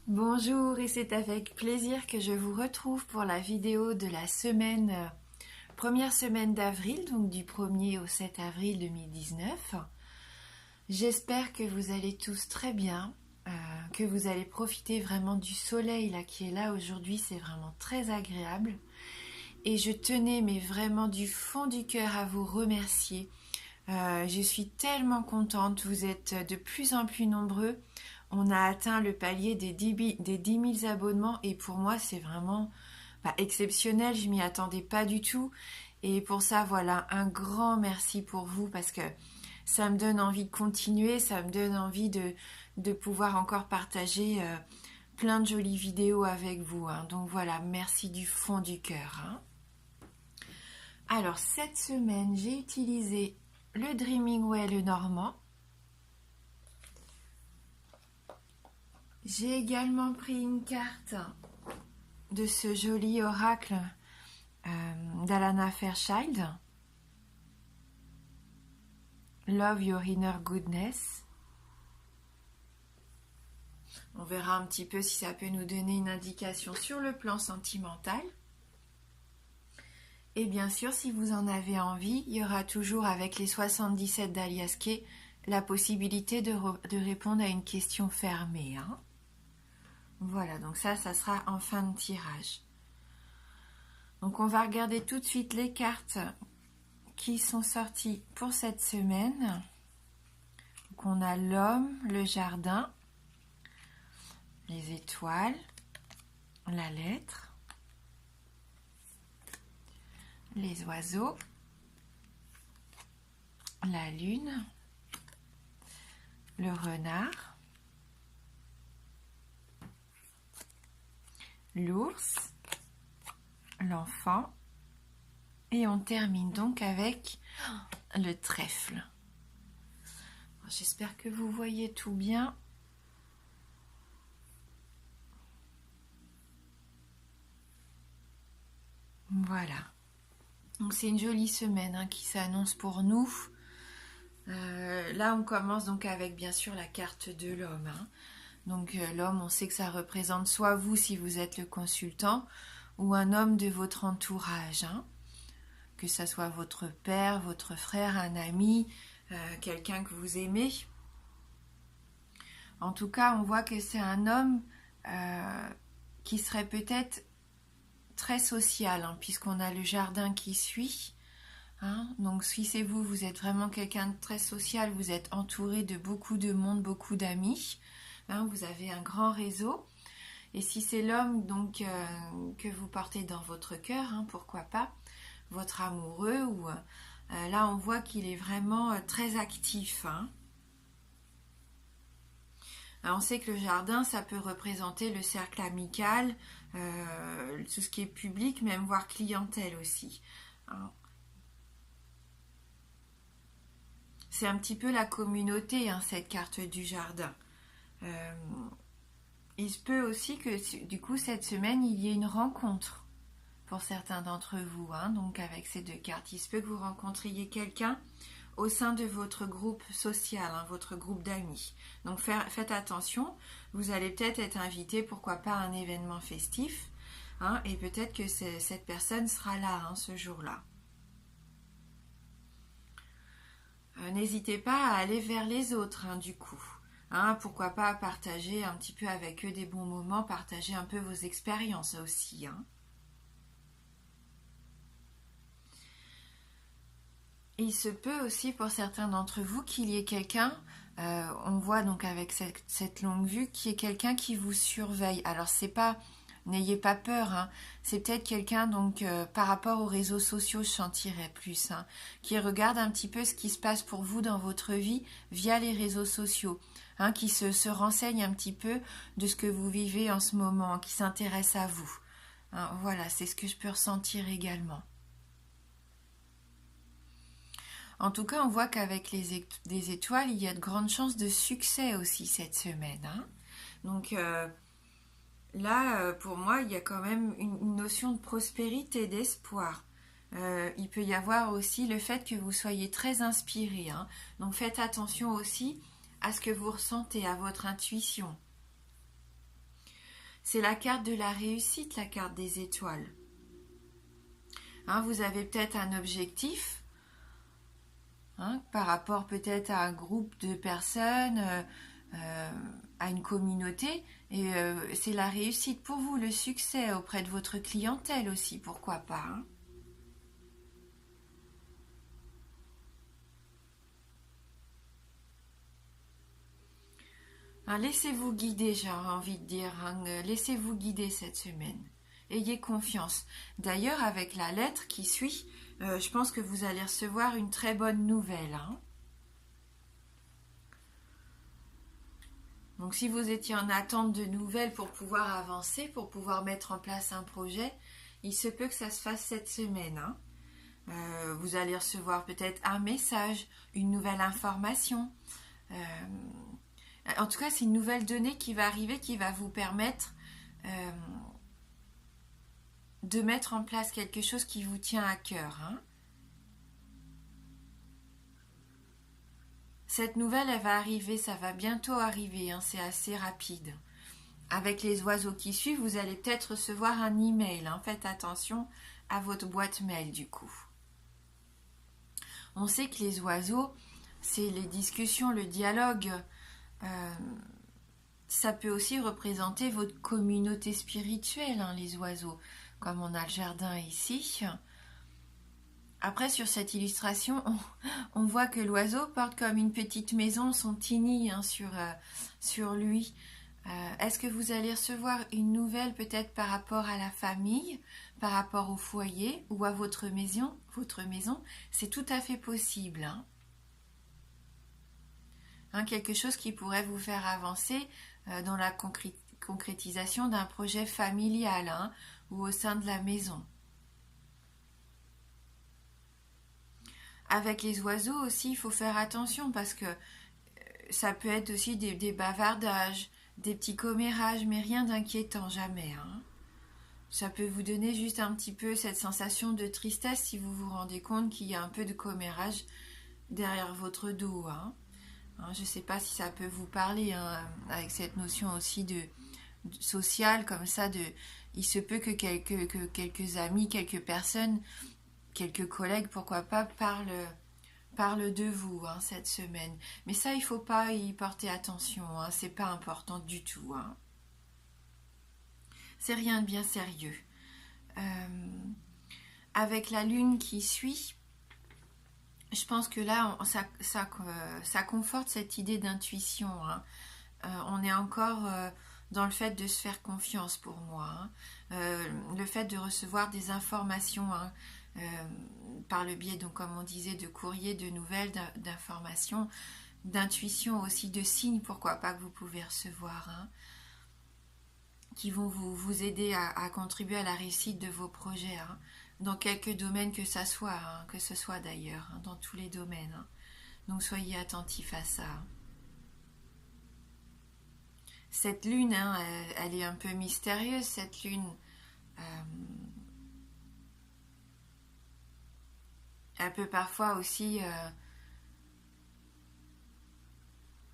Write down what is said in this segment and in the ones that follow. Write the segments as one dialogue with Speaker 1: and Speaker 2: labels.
Speaker 1: Bonjour, et c'est avec plaisir que je vous retrouve pour la vidéo de la semaine, première semaine d'avril, donc du 1er au 7 avril 2019. J'espère que vous allez tous très bien, que vous allez profiter vraiment du soleil là qui est là aujourd'hui, c'est vraiment très agréable. Et je tenais mais vraiment du fond du cœur à vous remercier. Je suis tellement contente, vous êtes de plus en plus nombreux. On a atteint le palier des 10 000 abonnements et pour moi c'est vraiment exceptionnel, je m'y attendais pas du tout. Et pour ça, voilà, un grand merci pour vous parce que ça me donne envie de continuer, ça me donne envie de pouvoir encore partager plein de jolies vidéos avec vous, hein. Donc voilà, merci du fond du cœur, hein. Alors cette semaine, j'ai utilisé le Dreaming Well normand. J'ai également pris une carte de ce joli oracle d'Alana Fairchild. Love Your Inner Goodness. On verra un petit peu si ça peut nous donner une indication sur le plan sentimental. Et bien sûr, si vous en avez envie, il y aura toujours avec les 77 d'Alias Kay la possibilité de répondre à une question fermée, hein. Voilà, donc ça sera en fin de tirage. Donc on va regarder tout de suite les cartes qui sont sorties pour cette semaine. Donc on a l'homme, le jardin, les étoiles, la lettre, les oiseaux, la lune, le renard, l'ours, l'enfant, et on termine donc avec le trèfle. J'espère que vous voyez tout bien. Voilà. Donc c'est une jolie semaine hein, qui s'annonce pour nous. Là on commence donc avec bien sûr la carte de l'homme, hein. Donc l'homme, on sait que ça représente soit vous si vous êtes le consultant ou un homme de votre entourage, hein. Que ça soit votre père, votre frère, un ami, quelqu'un que vous aimez. En tout cas, on voit que c'est un homme qui serait peut-être très social, hein, puisqu'on a le jardin qui suit. Hein. Donc si c'est vous, vous êtes vraiment quelqu'un de très social, vous êtes entouré de beaucoup de monde, beaucoup d'amis. Hein, vous avez un grand réseau. Et si c'est l'homme donc que vous portez dans votre cœur, hein, pourquoi pas, votre amoureux, ou là on voit qu'il est vraiment très actif, hein. Alors, on sait que le jardin, ça peut représenter le cercle amical, tout ce qui est public, même voire clientèle aussi, hein. C'est un petit peu la communauté, hein, cette carte du jardin. Il se peut aussi que du coup cette semaine il y ait une rencontre pour certains d'entre vous, hein. Donc avec ces deux cartes, il se peut que vous rencontriez quelqu'un au sein de votre groupe social, hein, votre groupe d'amis. Donc faites attention, vous allez peut-être être invité, pourquoi pas, à un événement festif, hein, et peut-être que cette personne sera là, hein, ce jour-là. N'hésitez pas à aller vers les autres, hein, du coup. Hein, pourquoi pas partager un petit peu avec eux des bons moments, partager un peu vos expériences aussi, hein. Il se peut aussi pour certains d'entre vous qu'il y ait quelqu'un, on voit donc avec cette longue vue, qu'il y ait quelqu'un qui vous surveille. Alors c'est pas, n'ayez pas peur, hein. C'est peut-être quelqu'un donc par rapport aux réseaux sociaux, je sentirais plus, hein, qui regarde un petit peu ce qui se passe pour vous dans votre vie via les réseaux sociaux, hein, qui se renseigne un petit peu de ce que vous vivez en ce moment, qui s'intéresse à vous, hein. Voilà, c'est ce que je peux ressentir également. En tout cas, on voit qu'avec des étoiles, il y a de grandes chances de succès aussi cette semaine, hein. Donc là, pour moi, il y a quand même une notion de prospérité, d'espoir. Il peut y avoir aussi le fait que vous soyez très inspiré, hein. Donc faites attention aussi à ce que vous ressentez, à votre intuition. C'est la carte de la réussite, la carte des étoiles. Hein, vous avez peut-être un objectif, hein, par rapport peut-être à un groupe de personnes, à une communauté, et c'est la réussite pour vous, le succès auprès de votre clientèle aussi, pourquoi pas, hein. Hein, laissez-vous guider, j'ai envie de dire, hein, laissez-vous guider cette semaine. Ayez confiance. D'ailleurs, avec la lettre qui suit, je pense que vous allez recevoir une très bonne nouvelle, hein. Donc si vous étiez en attente de nouvelles pour pouvoir avancer, pour pouvoir mettre en place un projet, il se peut que ça se fasse cette semaine, hein. Vous allez recevoir peut-être un message, une nouvelle information. En tout cas, c'est une nouvelle donnée qui va arriver, qui va vous permettre de mettre en place quelque chose qui vous tient à cœur, hein. Cette nouvelle, elle va arriver, ça va bientôt arriver, hein, c'est assez rapide. Avec les oiseaux qui suivent, vous allez peut-être recevoir un email, hein. Faites attention à votre boîte mail du coup. On sait que les oiseaux, c'est les discussions, le dialogue. Ça peut aussi représenter votre communauté spirituelle, hein, les oiseaux, comme on a le jardin ici. Après, sur cette illustration, on voit que l'oiseau porte comme une petite maison son tiny, hein, sur lui. Est-ce que vous allez recevoir une nouvelle peut-être par rapport à la famille, par rapport au foyer ou à votre maison? C'est tout à fait possible, hein. Hein, quelque chose qui pourrait vous faire avancer dans la concrétisation d'un projet familial, hein, ou au sein de la maison. Avec les oiseaux aussi, il faut faire attention parce que ça peut être aussi des bavardages, des petits commérages, mais rien d'inquiétant, jamais, hein. Ça peut vous donner juste un petit peu cette sensation de tristesse si vous vous rendez compte qu'il y a un peu de commérage derrière votre dos, hein. Je ne sais pas si ça peut vous parler, hein, avec cette notion aussi de sociale comme ça. Il se peut que quelques amis, quelques personnes, quelques collègues, pourquoi pas, parlent de vous, hein, cette semaine. Mais ça, il ne faut pas y porter attention, hein, c'est pas important du tout, hein. C'est rien de bien sérieux. Avec la lune qui suit, je pense que là, ça conforte cette idée d'intuition, hein. On est encore dans le fait de se faire confiance pour moi, hein. Le fait de recevoir des informations, hein, par le biais, donc comme on disait, de courriers, de nouvelles, d'informations, d'intuition aussi, de signes, pourquoi pas, que vous pouvez recevoir, hein, qui vont vous aider à contribuer à la réussite de vos projets, hein, dans quelques domaines que ce soit d'ailleurs, hein, dans tous les domaines, hein. Donc soyez attentifs à ça. Cette lune, hein, elle est un peu mystérieuse, cette lune. Elle peut parfois aussi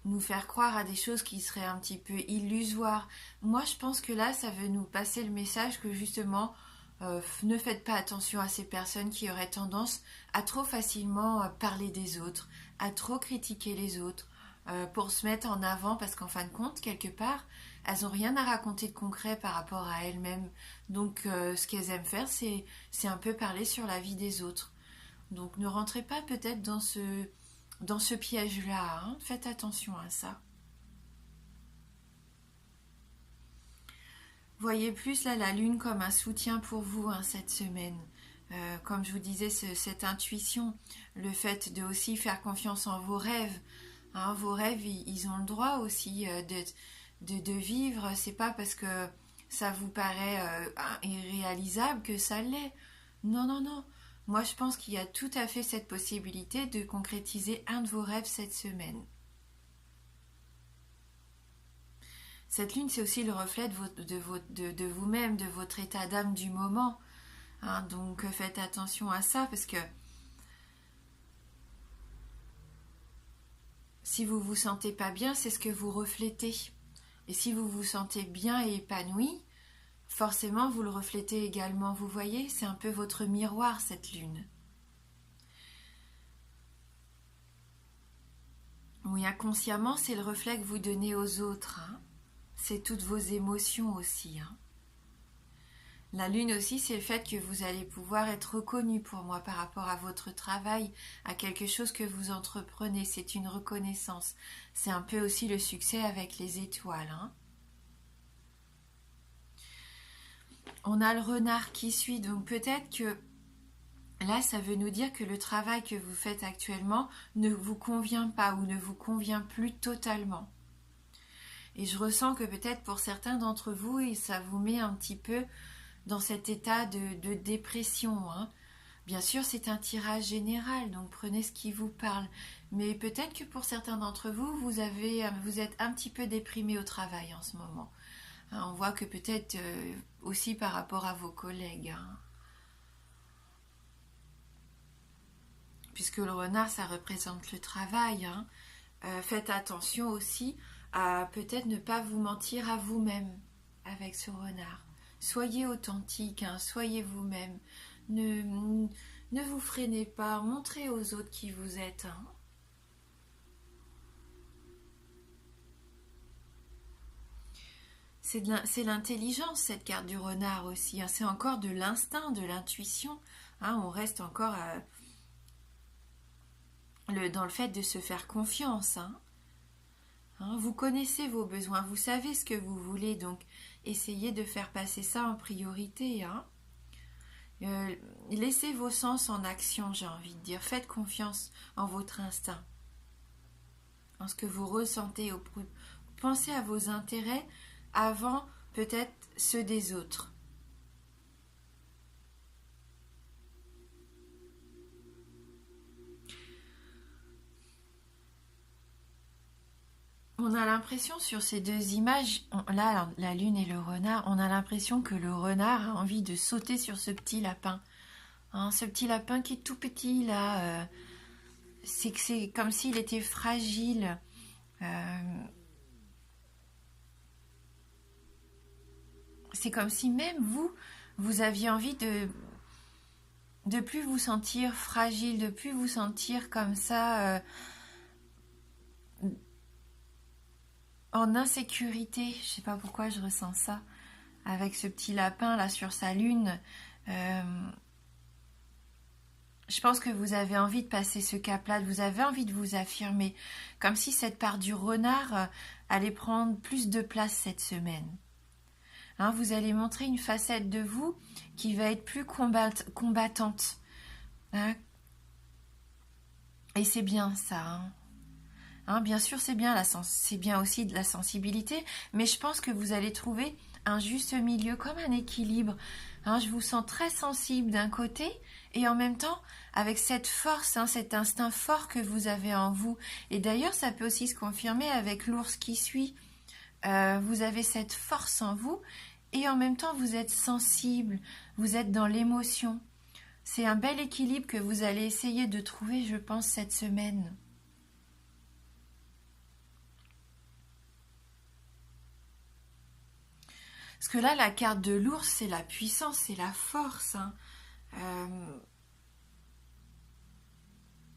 Speaker 1: nous faire croire à des choses qui seraient un petit peu illusoires. Moi, je pense que là, ça veut nous passer le message que justement, ne faites pas attention à ces personnes qui auraient tendance à trop facilement parler des autres, à trop critiquer les autres, pour se mettre en avant, parce qu'en fin de compte, quelque part, elles n'ont rien à raconter de concret par rapport à elles-mêmes. Donc, ce qu'elles aiment faire, c'est un peu parler sur la vie des autres. Donc, ne rentrez pas peut-être dans ce piège-là, hein. Faites attention à ça. Voyez plus là la lune comme un soutien pour vous, hein, cette semaine. Comme je vous disais, cette intuition, le fait de aussi faire confiance en vos rêves. Hein, vos rêves, ils ont le droit aussi de vivre. C'est pas parce que ça vous paraît irréalisable que ça l'est. Non, non, non. Moi, je pense qu'il y a tout à fait cette possibilité de concrétiser un de vos rêves cette semaine. Cette lune, c'est aussi le reflet de vous-même, de votre état d'âme du moment, hein. Donc, faites attention à ça, parce que si vous vous sentez pas bien, c'est ce que vous reflétez. Et si vous vous sentez bien et épanoui, forcément vous le reflétez également, vous voyez, c'est un peu votre miroir cette lune. Oui, inconsciemment, c'est le reflet que vous donnez aux autres, hein. C'est toutes vos émotions aussi, hein. La lune aussi, c'est le fait que vous allez pouvoir être reconnu pour moi par rapport à votre travail, à quelque chose que vous entreprenez. C'est une reconnaissance. C'est un peu aussi le succès avec les étoiles, hein. On a le renard qui suit, donc peut-être que là, ça veut nous dire que le travail que vous faites actuellement ne vous convient pas ou ne vous convient plus totalement. Et je ressens que peut-être pour certains d'entre vous, ça vous met un petit peu dans cet état de dépression, hein. Bien sûr, c'est un tirage général, donc prenez ce qui vous parle. Mais peut-être que pour certains d'entre vous, vous êtes un petit peu déprimé au travail en ce moment. Hein, on voit que peut-être aussi par rapport à vos collègues, hein. Puisque le renard, ça représente le travail, hein. Faites attention aussi à peut-être ne pas vous mentir à vous-même avec ce renard. Soyez authentique, hein, soyez vous-même. Ne vous freinez pas, montrez aux autres qui vous êtes, hein. C'est l'intelligence, cette carte du renard aussi, hein. C'est encore de l'instinct, de l'intuition, hein. On reste encore dans le fait de se faire confiance, hein. Hein, vous connaissez vos besoins, vous savez ce que vous voulez, donc essayez de faire passer ça en priorité, hein. Laissez vos sens en action, j'ai envie de dire. Faites confiance en votre instinct, en ce que vous ressentez. Pensez à vos intérêts avant peut-être ceux des autres. On a l'impression sur ces deux images, là, la lune et le renard, on a l'impression que le renard a envie de sauter sur ce petit lapin. Hein, ce petit lapin qui est tout petit, là, c'est comme s'il était fragile. C'est comme si même vous aviez envie de plus vous sentir fragile, de plus vous sentir comme ça en insécurité. Je sais pas pourquoi je ressens ça avec ce petit lapin là sur sa lune. Je pense que vous avez envie de passer ce cap-là, vous avez envie de vous affirmer, comme si cette part du renard allait prendre plus de place cette semaine. Hein, vous allez montrer une facette de vous qui va être plus combattante. Hein. Et c'est bien ça. Hein. Hein, bien sûr, c'est bien, c'est bien aussi de la sensibilité, mais je pense que vous allez trouver un juste milieu, comme un équilibre. Hein, je vous sens très sensible d'un côté, et en même temps, avec cette force, hein, cet instinct fort que vous avez en vous. Et d'ailleurs, ça peut aussi se confirmer avec l'ours qui suit. Vous avez cette force en vous et en même temps vous êtes sensible, vous êtes dans l'émotion. C'est un bel équilibre que vous allez essayer de trouver, je pense, cette semaine. Parce que là, la carte de l'ours, c'est la puissance, c'est la force, hein.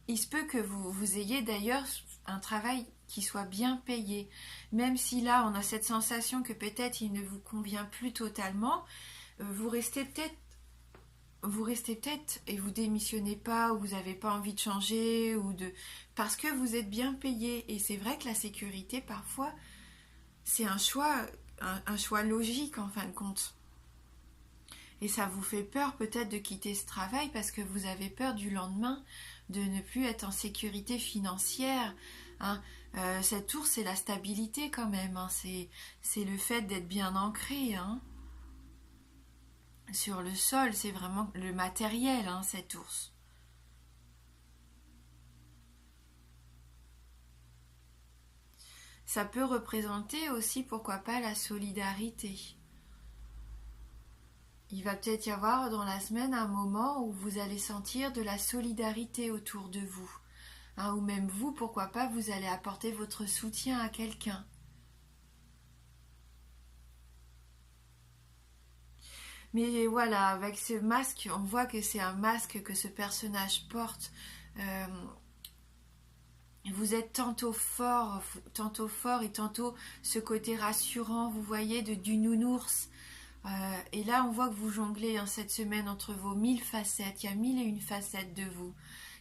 Speaker 1: Il se peut que vous ayez d'ailleurs un travail qui soit bien payé. Même si là, on a cette sensation que peut-être il ne vous convient plus totalement, vous restez peut-être et vous démissionnez pas, ou vous n'avez pas envie de changer, parce que vous êtes bien payé. Et c'est vrai que la sécurité, parfois, c'est un choix logique en fin de compte. Et ça vous fait peur peut-être de quitter ce travail parce que vous avez peur du lendemain, de ne plus être en sécurité financière. Hein. Cette ours, c'est la stabilité quand même. Hein. C'est le fait d'être bien ancré. Hein. Sur le sol, c'est vraiment le matériel, hein, cet ours. Ça peut représenter aussi, pourquoi pas, la solidarité. Il va peut-être y avoir dans la semaine un moment où vous allez sentir de la solidarité autour de vous. Hein, ou même vous, pourquoi pas, vous allez apporter votre soutien à quelqu'un. Mais voilà, avec ce masque, on voit que c'est un masque que ce personnage porte. Euh, Vous êtes tantôt fort et tantôt ce côté rassurant, vous voyez, du nounours. Et là, on voit que vous jonglez cette semaine entre vos 1000 facettes. Il y a 1001 facettes de vous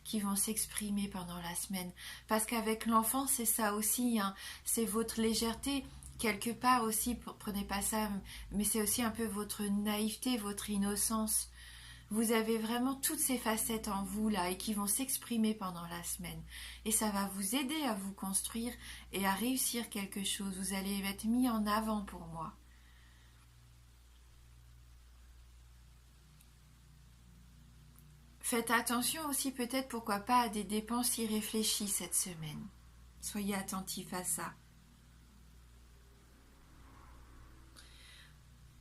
Speaker 1: qui vont s'exprimer pendant la semaine. Parce qu'avec l'enfant, c'est ça aussi, hein, c'est votre légèreté. Quelque part aussi, prenez pas ça, mais c'est aussi un peu votre naïveté, votre innocence. Vous avez vraiment toutes ces facettes en vous là et qui vont s'exprimer pendant la semaine. Et ça va vous aider à vous construire et à réussir quelque chose. Vous allez être mis en avant pour moi. Faites attention aussi peut-être pourquoi pas à des dépenses irréfléchies cette semaine. Soyez attentifs à ça.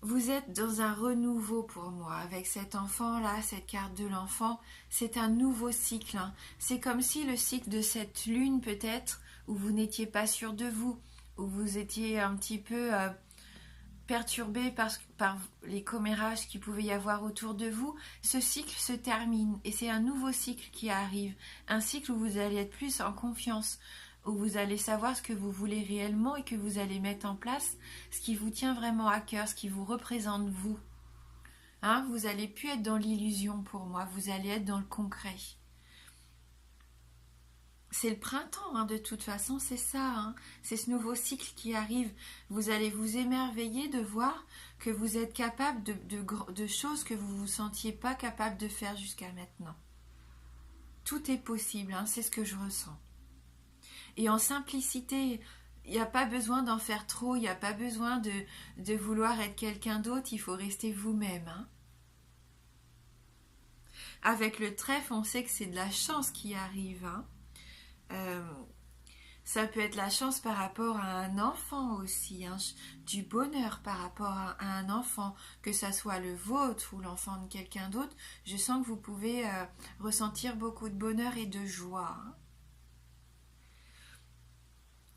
Speaker 1: Vous êtes dans un renouveau pour moi. Avec cet enfant-là, cette carte de l'enfant, c'est un nouveau cycle. Hein. C'est comme si le cycle de cette lune, peut-être, où vous n'étiez pas sûr de vous, où vous étiez un petit peu perturbé par les commérages qu'il pouvait y avoir autour de vous, ce cycle se termine et c'est un nouveau cycle qui arrive. Un cycle où vous allez être plus en confiance, où vous allez savoir ce que vous voulez réellement et que vous allez mettre en place ce qui vous tient vraiment à cœur, ce qui vous représente vous. Hein, vous n'allez plus être dans l'illusion pour moi, vous allez être dans le concret. C'est le printemps, hein, de toute façon, c'est ça. Hein. C'est ce nouveau cycle qui arrive. Vous allez vous émerveiller de voir que vous êtes capable de choses que vous ne vous sentiez pas capable de faire jusqu'à maintenant. Tout est possible, hein, c'est ce que je ressens. Et en simplicité, il n'y a pas besoin d'en faire trop, il n'y a pas besoin de vouloir être quelqu'un d'autre, il faut rester vous-même. Hein. Avec le trèfle, on sait que c'est de la chance qui arrive. Hein. Ça peut être la chance par rapport à un enfant aussi, hein, du bonheur par rapport à un enfant, que ça soit le vôtre ou l'enfant de quelqu'un d'autre. Je sens que vous pouvez ressentir beaucoup de bonheur et de joie. Hein.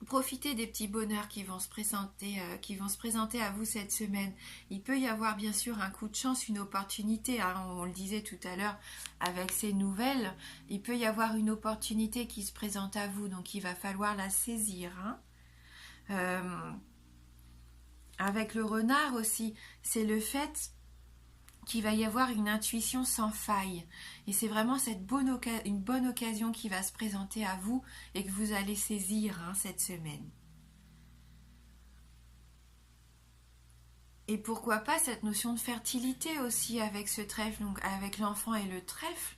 Speaker 1: Profitez des petits bonheurs qui vont se présenter à vous cette semaine. Il peut y avoir bien sûr un coup de chance, une opportunité. Hein, on le disait tout à l'heure avec ces nouvelles. Il peut y avoir une opportunité qui se présente à vous, donc il va falloir la saisir. Hein. Avec le renard aussi, c'est le fait qu'il va y avoir une intuition sans faille. Et c'est vraiment une bonne occasion qui va se présenter à vous et que vous allez saisir cette semaine. Et pourquoi pas cette notion de fertilité aussi avec ce trèfle, donc avec l'enfant et le trèfle.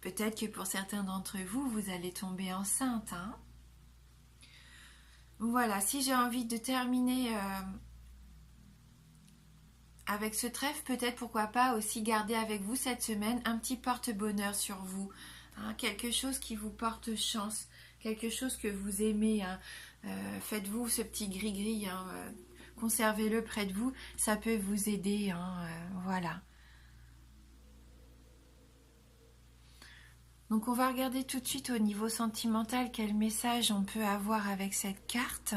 Speaker 1: Peut-être que pour certains d'entre vous, vous allez tomber enceinte. Hein. Voilà, si j'ai envie de terminer avec ce trèfle, peut-être pourquoi pas aussi garder avec vous cette semaine un petit porte-bonheur sur vous. Hein, quelque chose qui vous porte chance, quelque chose que vous aimez. Hein. Faites-vous ce petit gris-gris, hein, conservez-le près de vous, ça peut vous aider. Hein, voilà. Donc on va regarder tout de suite au niveau sentimental quel message on peut avoir avec cette carte.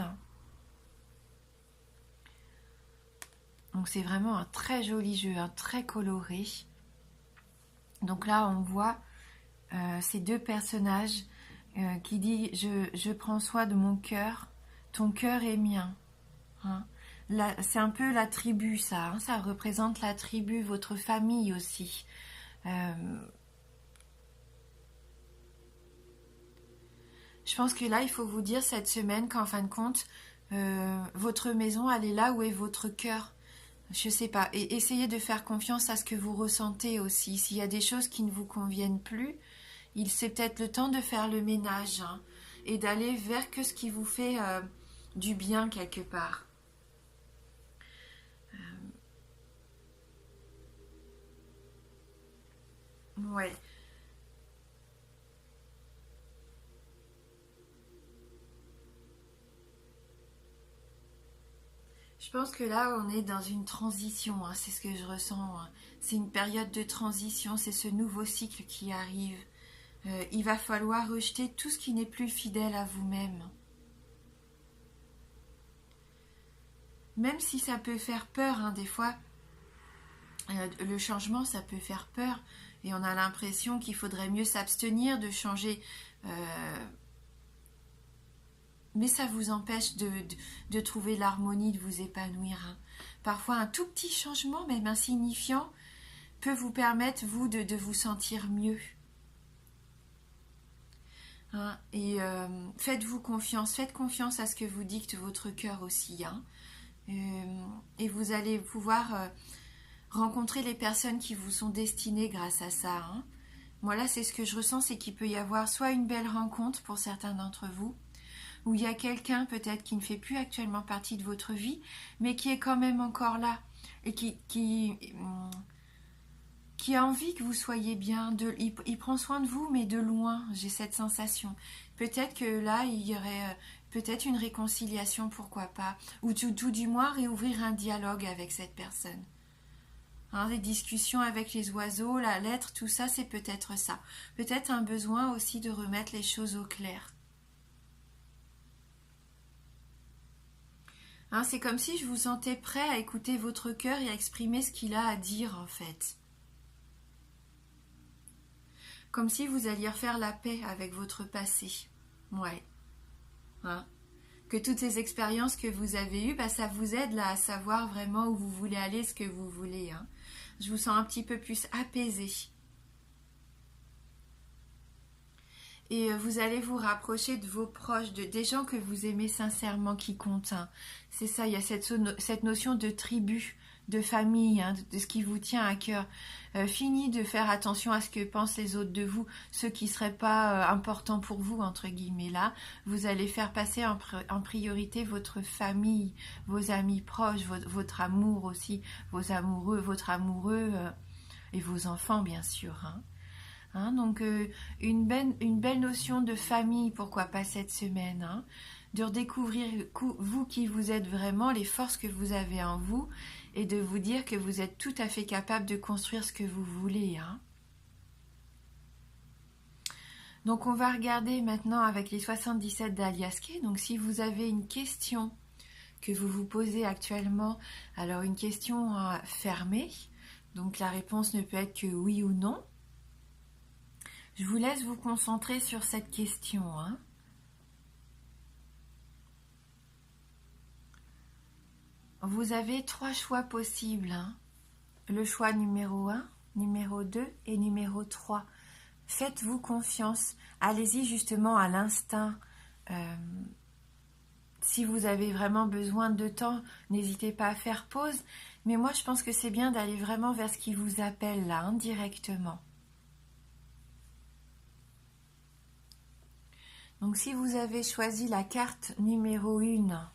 Speaker 1: Donc c'est vraiment un très joli jeu, très coloré. Donc là on voit ces deux personnages qui dit je prends soin de mon cœur, ton cœur est mien. Hein. C'est un peu la tribu ça, hein, ça représente la tribu, votre famille aussi. Je pense que là il faut vous dire cette semaine qu'en fin de compte votre maison elle est là où est votre cœur. Je sais pas, et essayez de faire confiance à ce que vous ressentez aussi. S'il y a des choses qui ne vous conviennent plus, c'est peut-être le temps de faire le ménage hein, et d'aller vers que ce qui vous fait du bien quelque part. Ouais. Je pense que là, on est dans une transition, hein, c'est ce que je ressens. Hein. C'est une période de transition, c'est ce nouveau cycle qui arrive. Il va falloir rejeter tout ce qui n'est plus fidèle à vous-même. Même si ça peut faire peur, hein, des fois, Le changement, ça peut faire peur et on a l'impression qu'il faudrait mieux s'abstenir de changer. Mais ça vous empêche de trouver l'harmonie, de vous épanouir. Hein. Parfois, un tout petit changement, même insignifiant, peut vous permettre, vous, de vous sentir mieux. Hein, et faites-vous confiance, faites confiance à ce que vous dicte votre cœur aussi. Hein. Et vous allez pouvoir rencontrer les personnes qui vous sont destinées grâce à ça. Hein. Moi là, c'est ce que je ressens, c'est qu'il peut y avoir soit une belle rencontre pour certains d'entre vous, où il y a quelqu'un peut-être qui ne fait plus actuellement partie de votre vie, mais qui est quand même encore là, et qui a envie que vous soyez bien. Il prend soin de vous, mais de loin, j'ai cette sensation. Peut-être que là, il y aurait peut-être une réconciliation, pourquoi pas, ou tout du moins réouvrir un dialogue avec cette personne. Hein, les discussions avec les oiseaux, la lettre, tout ça, c'est peut-être ça. Peut-être un besoin aussi de remettre les choses au clair. Hein, c'est comme si je vous sentais prêt à écouter votre cœur et à exprimer ce qu'il a à dire en fait. Comme si vous alliez refaire la paix avec votre passé. Ouais. Hein. Que toutes ces expériences que vous avez eues, ça vous aide là à savoir vraiment où vous voulez aller, ce que vous voulez. Hein. Je vous sens un petit peu plus apaisé. Et vous allez vous rapprocher de vos proches, des gens que vous aimez sincèrement, qui comptent. Hein. C'est ça, il y a cette notion de tribu, de famille, hein, de ce qui vous tient à cœur. Fini de faire attention à ce que pensent les autres de vous, ceux qui ne seraient pas importants pour vous, entre guillemets. Là, vous allez faire passer en priorité votre famille, vos amis proches, votre amour aussi, vos amoureux, votre amoureux et vos enfants, bien sûr. Hein. Hein, donc une belle notion de famille, pourquoi pas cette semaine, hein, de redécouvrir vous qui vous êtes vraiment, les forces que vous avez en vous, et de vous dire que vous êtes tout à fait capable de construire ce que vous voulez. Hein. Donc on va regarder maintenant avec les 77 d'Alias Kay. Donc si vous avez une question que vous vous posez actuellement, alors une question fermée, donc la réponse ne peut être que oui ou non. Je vous laisse vous concentrer sur cette question. Hein. Vous avez 3 choix possibles. Hein. Le choix numéro 1, numéro 2 et numéro 3. Faites-vous confiance. Allez-y justement à l'instinct. Si vous avez vraiment besoin de temps, n'hésitez pas à faire pause. Mais moi, je pense que c'est bien d'aller vraiment vers ce qui vous appelle là, indirectement. Donc si vous avez choisi la carte numéro 1,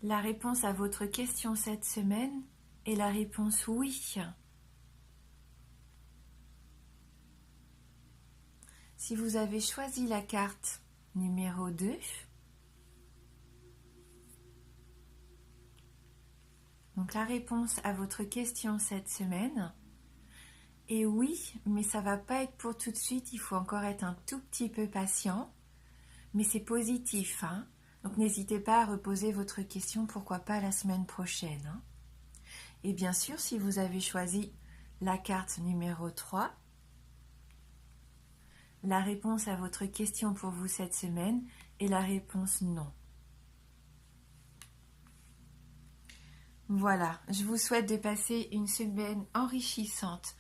Speaker 1: la réponse à votre question cette semaine est la réponse oui. Si vous avez choisi la carte numéro 2, donc la réponse à votre question cette semaine, et oui, mais ça va pas être pour tout de suite, il faut encore être un tout petit peu patient, mais c'est positif, hein. Donc n'hésitez pas à reposer votre question, pourquoi pas la semaine prochaine. Hein. Et bien sûr, si vous avez choisi la carte numéro 3, la réponse à votre question pour vous cette semaine est la réponse non. Voilà, je vous souhaite de passer une semaine enrichissante.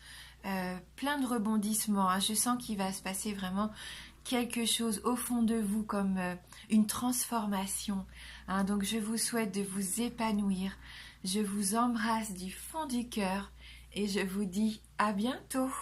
Speaker 1: Plein de rebondissements. Hein. Je sens qu'il va se passer vraiment quelque chose au fond de vous comme une transformation. Hein. Donc je vous souhaite de vous épanouir. Je vous embrasse du fond du cœur et je vous dis à bientôt.